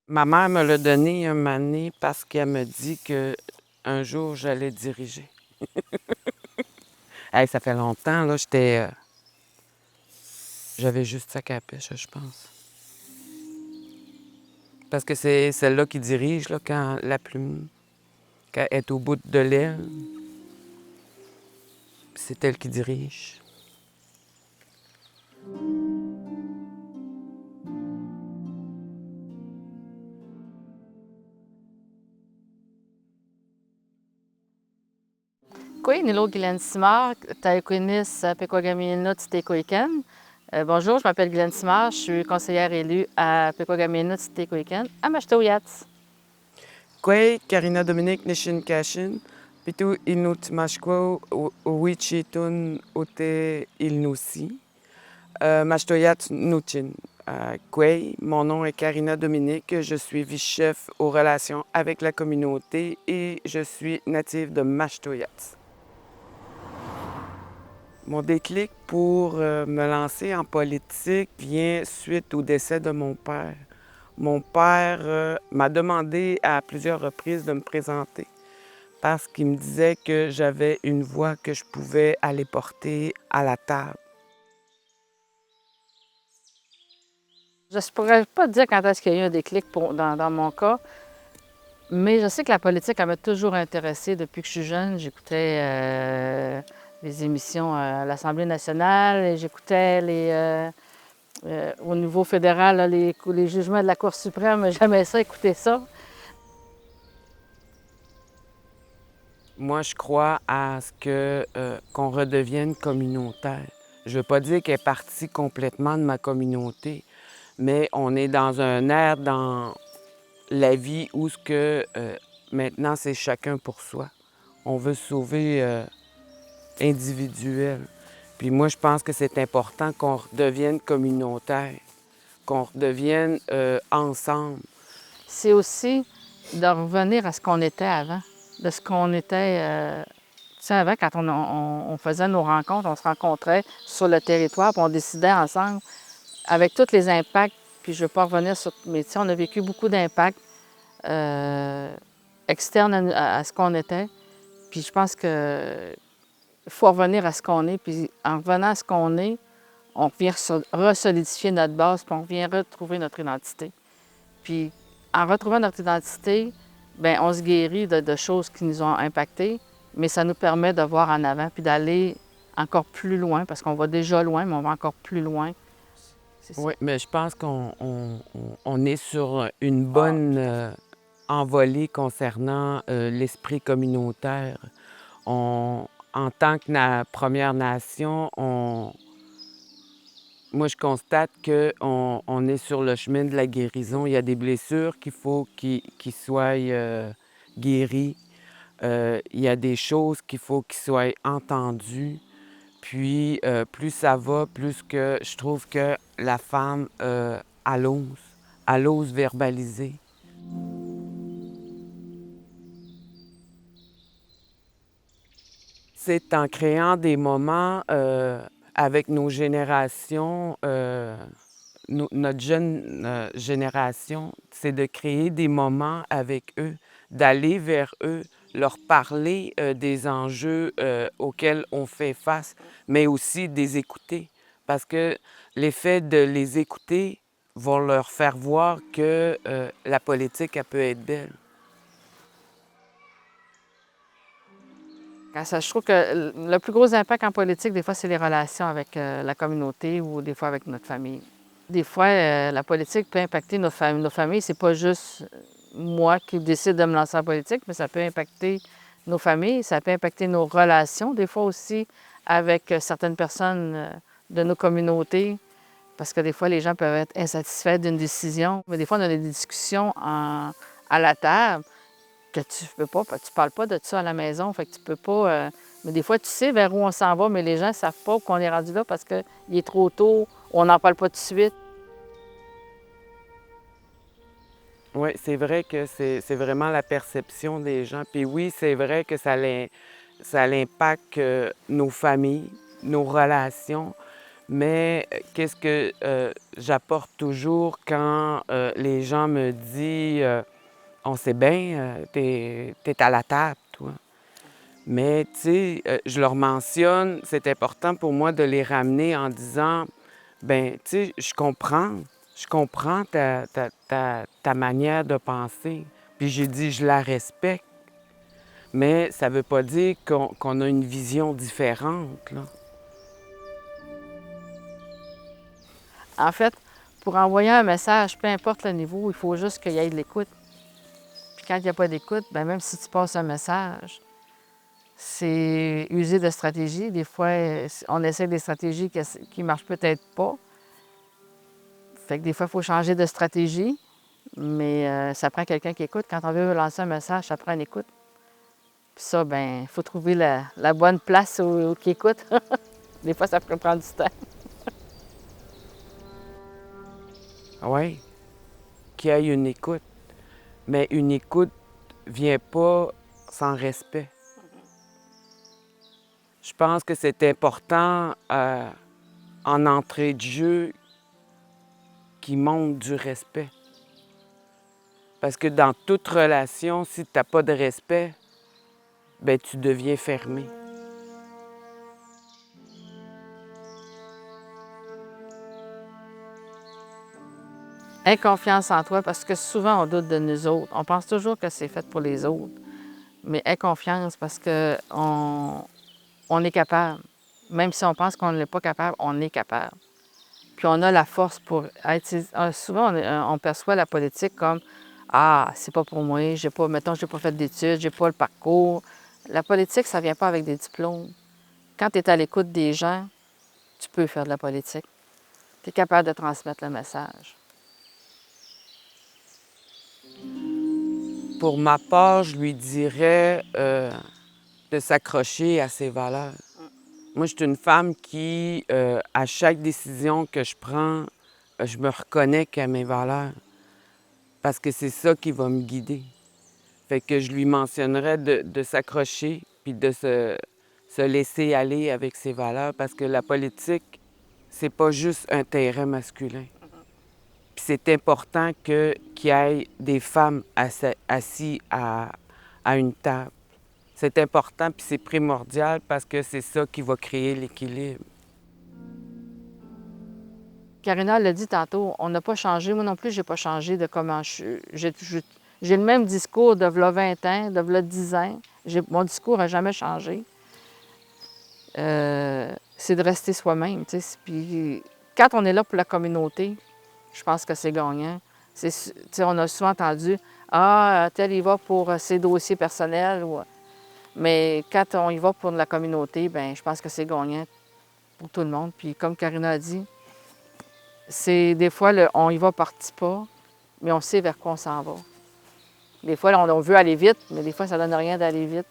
Ma mère me l'a donné un moment donné parce qu'elle me dit qu'un jour j'allais diriger. Hey, ça fait longtemps, là, j'avais juste ça à la pêche, je pense. Parce que c'est celle-là qui dirige, là, quand la plume, quand elle est au bout de l'aile, c'est elle qui dirige. Oui, Nilo Guylaine Simard, Taïkoinis, Pequagaminut, Tékoiken. Bonjour, je m'appelle Guylaine Simard, je suis conseillère élue à Pequagaminut, Tékoiken, à Machtoyats. Kwei, Karina Dominique, Nishin Kashin, Pitu Inut Mashkwo, Wichitun Ote Ilnusi, Mashtoyat Nuchin. Kwei, mon nom est Karina Dominique, je suis vice-chef aux relations avec la communauté et je suis native de Mashtoyat. Mon déclic pour me lancer en politique vient suite au décès de mon père. Mon père m'a demandé à plusieurs reprises de me présenter parce qu'il me disait que j'avais une voix que je pouvais aller porter à la table. Je ne pourrais pas dire quand est-ce qu'il y a eu un déclic dans mon cas, mais je sais que la politique, elle m'a toujours intéressée depuis que je suis jeune. J'écoutais les émissions à l'Assemblée nationale, et j'écoutais au niveau fédéral, là, les jugements de la Cour suprême. J'aimais ça, écouter ça. Moi, je crois à ce qu'on redevienne communautaire. Je ne veux pas dire qu'elle est partie complètement de ma communauté, mais on est dans un air dans la vie où maintenant c'est chacun pour soi. On veut se sauver individuel. Puis moi, je pense que c'est important qu'on redevienne communautaire, qu'on redevienne ensemble. C'est aussi de revenir à ce qu'on était avant, de ce qu'on était. Tu sais, avant, quand on faisait nos rencontres, on se rencontrait sur le territoire, puis on décidait ensemble, avec tous les impacts. Puis je ne veux pas revenir sur. Mais tu sais, on a vécu beaucoup d'impacts externes à ce qu'on était. Puis je pense que faut revenir à ce qu'on est. Puis en revenant à ce qu'on est, on vient resolidifier notre base, puis on vient retrouver notre identité. Puis en retrouvant notre identité, bien, on se guérit de choses qui nous ont impactés, mais ça nous permet de voir en avant puis d'aller encore plus loin, parce qu'on va déjà loin, mais on va encore plus loin. C'est ça. Oui, mais je pense qu'on est sur une bonne envolée concernant l'esprit communautaire. En tant que Première Nation, moi, je constate qu'on est sur le chemin de la guérison. Il y a des blessures qu'il faut qu'ils soient guéries. Il y a des choses qu'il faut qu'ils soient entendues. Puis, plus ça va, plus que je trouve que la femme, elle ose verbaliser. C'est en créant des moments avec nos générations, notre jeune génération, c'est de créer des moments avec eux, d'aller vers eux, leur parler des enjeux auxquels on fait face, mais aussi de les écouter. Parce que l'effet de les écouter va leur faire voir que la politique, elle peut être belle. Je trouve que le plus gros impact en politique, des fois, c'est les relations avec la communauté ou des fois avec notre famille. Des fois, la politique peut impacter nos familles. C'est pas juste moi qui décide de me lancer en politique, mais ça peut impacter nos familles, ça peut impacter nos relations, des fois aussi avec certaines personnes de nos communautés, parce que des fois, les gens peuvent être insatisfaits d'une décision. Mais des fois, on a des discussions à la table que tu peux pas, tu parles pas de ça à la maison, fait que tu peux pas. Mais des fois, tu sais vers où on s'en va, mais les gens ne savent pas qu'on est rendu là parce qu'il est trop tôt, on n'en parle pas tout de suite. Oui, c'est vrai que c'est vraiment la perception des gens. Puis oui, c'est vrai que ça impacte nos familles, nos relations. Mais qu'est-ce que j'apporte toujours quand les gens me disent on sait bien, t'es à la table, toi. Mais, tu sais, je leur mentionne, c'est important pour moi de les ramener en disant, ben, tu sais, je comprends ta manière de penser. Puis j'ai dit, je la respecte, mais ça veut pas dire qu'on a une vision différente, là. En fait, pour envoyer un message, peu importe le niveau, il faut juste qu'il y ait de l'écoute. Puis quand il n'y a pas d'écoute, bien, même si tu passes un message, c'est user de stratégie. Des fois, on essaie des stratégies qui ne marchent peut-être pas. Fait que des fois, il faut changer de stratégie, mais ça prend quelqu'un qui écoute. Quand on veut lancer un message, ça prend une écoute. Puis ça, ben, il faut trouver la bonne place qui écoute. Des fois, ça peut prendre du temps. Oui, qu'il y ait une écoute. Mais une écoute vient pas sans respect. Je pense que c'est important en entrée de jeu qui montre du respect. Parce que dans toute relation, si tu n'as pas de respect, ben tu deviens fermé. Aie confiance en toi parce que souvent, on doute de nous autres. On pense toujours que c'est fait pour les autres. Mais aie confiance parce on est capable. Même si on pense qu'on n'est pas capable, on est capable. Puis on a la force pour être. Souvent, on perçoit la politique comme ah, c'est pas pour moi, j'ai pas, mettons, j'ai pas fait d'études, j'ai pas le parcours. La politique, ça vient pas avec des diplômes. Quand tu es à l'écoute des gens, tu peux faire de la politique. Tu es capable de transmettre le message. Pour ma part, je lui dirais de s'accrocher à ses valeurs. Moi, je suis une femme qui, à chaque décision que je prends, je me reconnais qu'à mes valeurs. Parce que c'est ça qui va me guider. Fait que je lui mentionnerais de s'accrocher puis de se laisser aller avec ses valeurs parce que la politique, c'est pas juste un terrain masculin. Puis c'est important qu'il y ait des femmes assises à une table. C'est important puis c'est primordial parce que c'est ça qui va créer l'équilibre. Karina l'a dit tantôt, on n'a pas changé. Moi non plus, j'ai pas changé de comment je suis. J'ai le même discours de v'là 20 ans, de v'là 10 ans. Mon discours n'a jamais changé. C'est de rester soi-même. Puis quand on est là pour la communauté, je pense que c'est gagnant. On a souvent entendu ah, tel y va pour ses dossiers personnels. Mais quand on y va pour la communauté, ben je pense que c'est gagnant pour tout le monde. Puis comme Karina a dit, c'est des fois, on y va par petits pas, mais on sait vers quoi on s'en va. Des fois, on veut aller vite, mais des fois, ça ne donne rien d'aller vite.